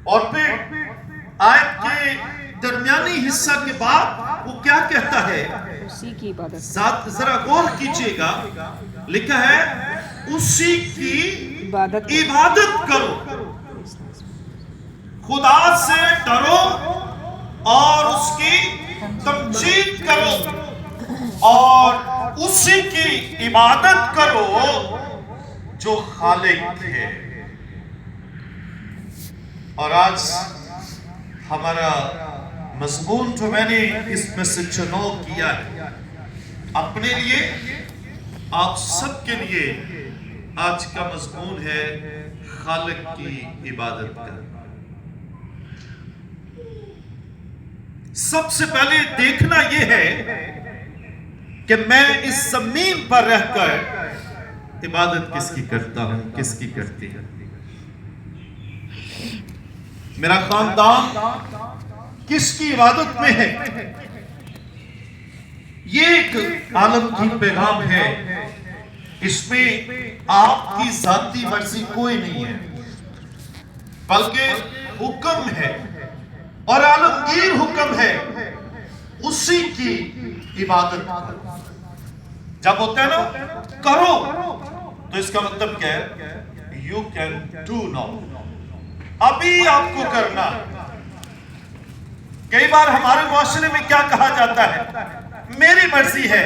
और फिर आयत के दरमियानी हिस्सा के बाद वो क्या कहता है, उसी की इबादत साथ जरा गौर कीजिएगा, लिखा है उसी की इबादत करो, खुदा से डरो और उसकी तमजीद करो और उसी की इबादत करो जो खालिक है। और आज हमारा मजमून जो मैंने इसमें से चुनाव किया है अपने लिए, आप सबके लिए, आज का मजमून है खालिक की इबादत का। सबसे पहले देखना यह है कि मैं इस जमीन पर रहकर इबादत किसकी करता हूं, किसकी करती है। मेरा खानदान किसकी इबादत में है, ये एक आलमगीर पैगाम है। इसमें आपकी जाती मर्जी कोई नहीं है, बल्कि हुक्म है और आलमगीर हुक्म है उसी की इबादत करो। जब होता है ना करो, तो इसका मतलब क्या है, यू कैन डू नाउ, अभी आपको करना। कई बार हमारे मुआशरे में क्या कहा जाता है, मेरी मर्जी है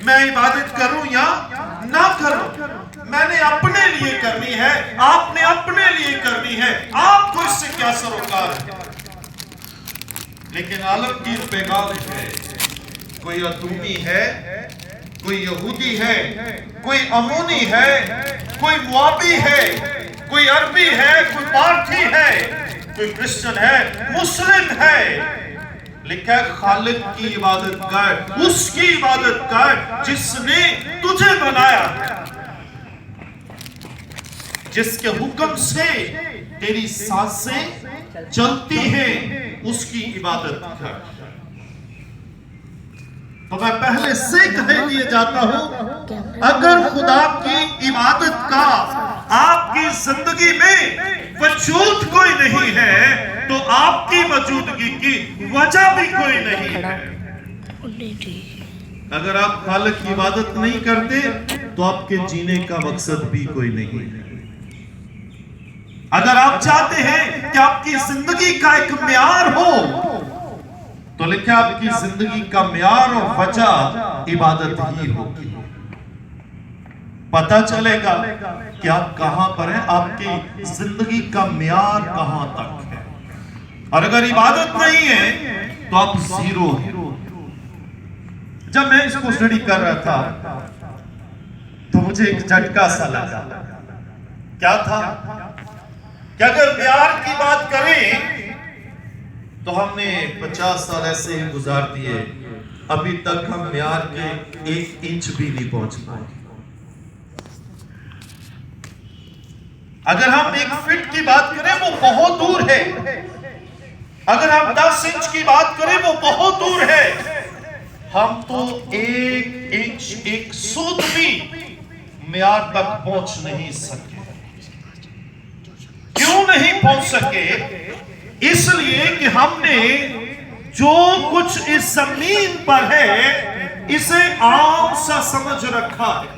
मैं इबादत करूं या ना करूं, मैंने अपने लिए करनी है, आपने अपने लिए करनी है, आपको इससे क्या सरोकार है। लेकिन आलमगीर पैगाम है, कोई अदूमी है, कोई यहूदी है, कोई अमोनी है, कोई मुआबी है, कोई अरबी है, कोई पारसी है, कोई क्रिश्चियन है, मुस्लिम है, लिखा है खालिक की इबादत कर, उसकी इबादत कर जिसने तुझे बनाया, जिसके हुक्म से तेरी सांसें चलती हैं, उसकी इबादत कर। तो मैं पहले से कह दिए जाता हूं, अगर खुदा की इबादत का आपकी जिंदगी में वजूद कोई नहीं है, तो आपकी मौजूदगी की वजह भी कोई नहीं है। अगर आप खालिक की इबादत नहीं करते, तो आपके जीने का मकसद भी कोई नहीं है। अगर आप चाहते हैं कि आपकी जिंदगी का एक म्यार हो, तो लिखा आपकी जिंदगी का म्यार और वजह इबादत ही होगी। पता चलेगा कि आप कहां पर हैं, आपकी जिंदगी का म्यार कहां तक है। और अगर इबादत नहीं है तो आप जीरो हैं। जब मैं इसको स्टडी कर रहा था तो मुझे एक झटका सा लगा। क्या था कि अगर म्यार की बात करें तो हमने 50 साल ऐसे ही गुजार दिए, अभी तक हम म्यार के 1 इंच भी नहीं पहुंच पाए। अगर हम 1 फीट की बात करें वो बहुत दूर है, अगर हम 10 इंच की बात करें वो बहुत दूर है। हम तो 1 इंच 1 सूत भी म्यार तक पहुंच नहीं सके। क्यों नहीं पहुंच सके? इसलिए कि हमने जो कुछ इस जमीन पर है इसे आम सा समझ रखा है।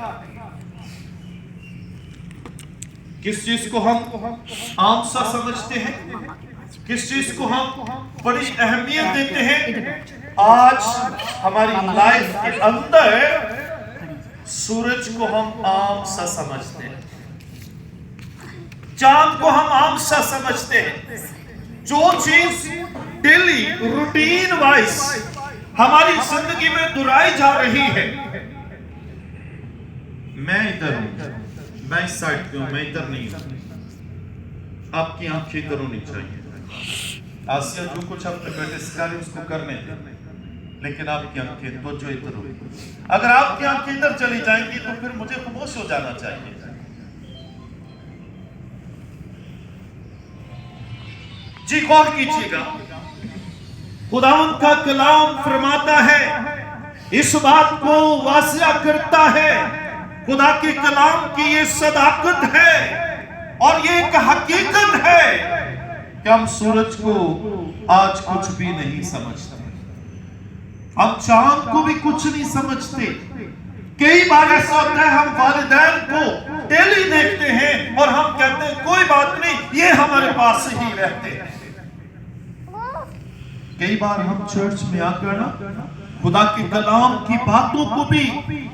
किस चीज को हम आम सा समझते हैं, किस चीज को हम बड़ी अहमियत देते हैं। आज हमारी लाइफ के अंदर सूरज को हम आम सा समझते हैं, चांद को हम आम सा समझते हैं। जो चीज डेली रूटीन वाइज हमारी जिंदगी में दोहराई जा रही है, मैं इधर हूं, मैं इस साइड पे हूं, मैं इधर नहीं हूं। आपकी आंखें इधर होनी चाहिए। आसिया जो कुछ अपने बेटे सिखा रहे उसको करने दें, लेकिन आपकी आंखें तो जो इधर हो। अगर आपकी आंखें इधर चली जाएंगी तो फिर मुझे खामोश हो जाना चाहिए। जी गौर कीजिएगा, खुदावंद का कलाम फरमाता है, इस बात को वासिया करता है। खुदा के कलाम की ये सदाकत है और ये एक हकीकत है कि हम सूरज को आज कुछ भी नहीं समझते, हम चांद को भी कुछ नहीं समझते। कई बार ऐसा होता है हम वालिदैन को डेली देखते हैं और हम कहते हैं कोई बात नहीं, ये हमारे पास ही रहते हैं। कई बार हम चर्च में आकर ना खुदा के कलाम की बातों को भी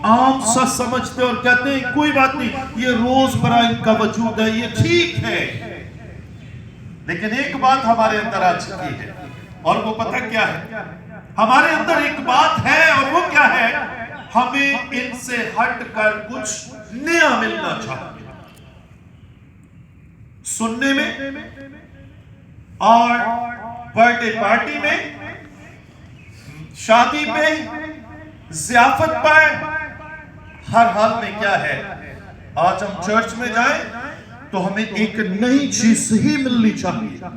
आम सा समझते और कहते हैं कोई बात नहीं, ये रोजमर्रा इनका वजूद है, ये ठीक है। लेकिन एक बात हमारे अंदर आ चुकी है, और वो पता क्या है? हमारे अंदर एक बात है, और वो क्या है? हमें इनसे हटकर कुछ नया मिलना चाहिए, सुनने में और बर्थडे पार्टी में, शादी में, ज़ियाफत पर, हर हाल में क्या है? आज हम चर्च में जाएं तो हमें एक नई चीज ही मिलनी चाहिए।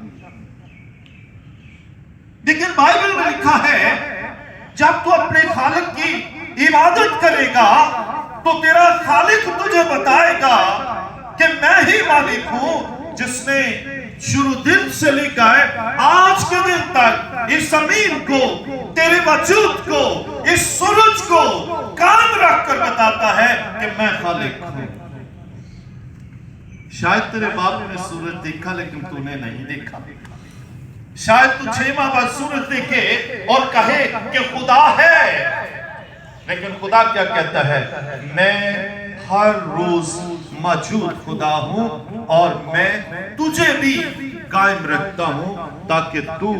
लेकिन बाइबल में लिखा है जब तू अपने खालिक की इबादत करेगा तो तेरा खालिक तुझे बताएगा कि मैं ही मालिक हूं जिसने शुरू दिन से लेकर आज के दिन तक इस जमीन को, तेरे वजूद को, इस सूरज को कायम रखकर बताता है कि मैं खालिक हूं। शायद तेरे बाप ने सूरज देखा लेकिन तूने नहीं देखा। शायद तू 6 माह बाद सूरज देखे और कहे कि खुदा है, लेकिन खुदा क्या कहता है? मैं हर रोज मौजूद खुदा हूं और मैं तुझे भी कायम रखता हूं ताकि तू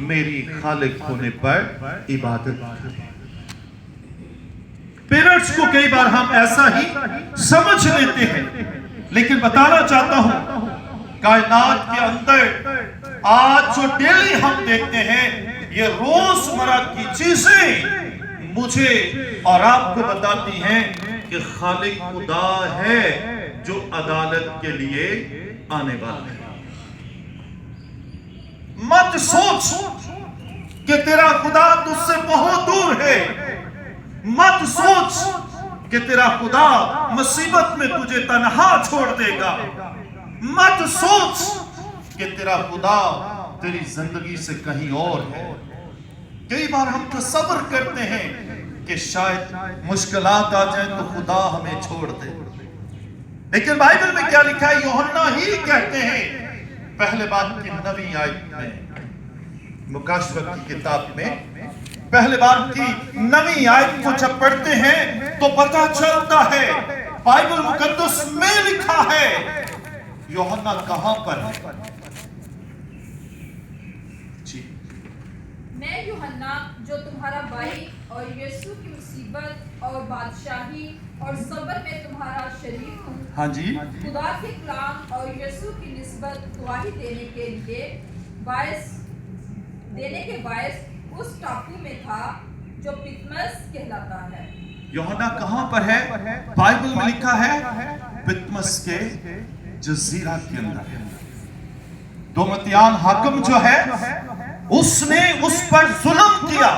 मेरी खालिक होने पर इबादत करे। पेरेंट्स को कई बार हम ऐसा ही समझ लेते हैं, लेकिन बताना चाहता हूं कायनात के अंदर आज जो डेली हम देखते हैं, ये रोजमर्रा की चीजें मुझे और आपको बताती हैं कि खालिक खुदा है जो अदालत के लिए आने वाला है। मत सोच कि तेरा खुदा तुझसे बहुत दूर है। मत सोच कि तेरा खुदा मुसीबत में तुझे तन्हा छोड़ देगा। मत सोच कि तेरा खुदा तेरी जिंदगी से कहीं और है। कई बार हम तसव्वुर करते हैं कि शायद मुश्किलात आ जाए तो खुदा हमें छोड़ दे, लेकिन बाइबल में क्या लिखा है? यूहन्ना ही कहते हैं पहले बार की 9वीं आयत में, मुकाशफत की किताब में पहले बार की 9वीं आयत को जब पढ़ते हैं तो पता चलता है बाइबल मुकद्दस में लिखा है यूहन्ना कहां पर है? मैं यूहन्ना जो तुम्हारा भाई और यीशु की मुसीबत और बादशाही और सब्र में तुम्हारा शरीक हूँ। हाँ जी। खुदा के कलाम और यीशु की निस्बत गवाही देने के बायस उस टापू में था जो पित्मस कहलाता है। यूहन्ना कहां पर है? बाइबल में लिखा है पित्मस के जजीरा के अंदर। दोमत्यान हाकिम जो है उसने उस पर जुल्म किया,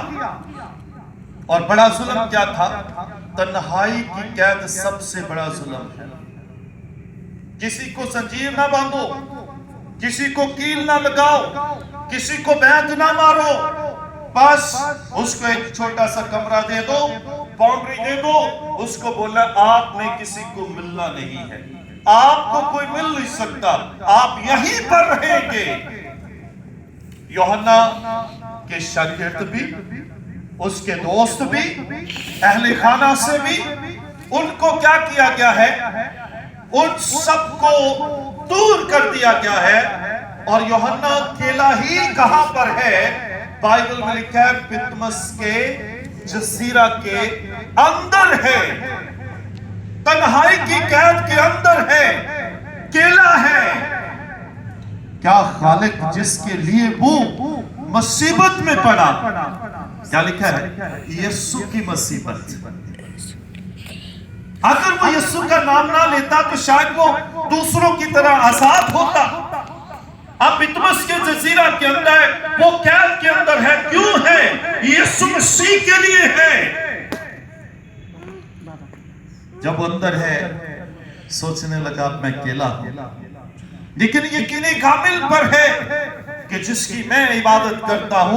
और बड़ा जुल्म क्या था? तन्हाई की कैद सबसे बड़ा जुल्म है। किसी को जंजीर ना बांधो, किसी को कील ना लगाओ, किसी को बैंड ना मारो, बस उसको एक छोटा सा कमरा दे दो, बाउंड्री दे दो, उसको बोलना आपने किसी को मिलना नहीं है, आपको कोई मिल नहीं सकता, आप यहीं पर रहेंगे। यूहन्ना के शागिर्द भी, उसके दोस्त भी, अहले खाना से भी, उनको क्या किया गया है? उन सबको दूर कर दिया गया है, और यूहन्ना अकेला ही कहां पर है? बाइबल में लिखा है पित्मस के जजीरा के अंदर है, तन्हाई की कैद के अंदर है, अकेला है। क्या खालिक जिसके लिए वो मुसीबत में पड़ा, क्या लिखा है? यीशु की मुसीबत। अगर वो यीशु का नाम ना लेता तो शायद वो दूसरों की तरह आजाद होता। अब पित्मस के जजीरा के अंदर, वो कैद के अंदर है। क्यों है? यीशु मसीह के लिए है। जब अंदर है सोचने लगा मैं अकेला हूं, लेकिन यकीन कामिल पर है कि जिसकी मैं इबादत करता हूं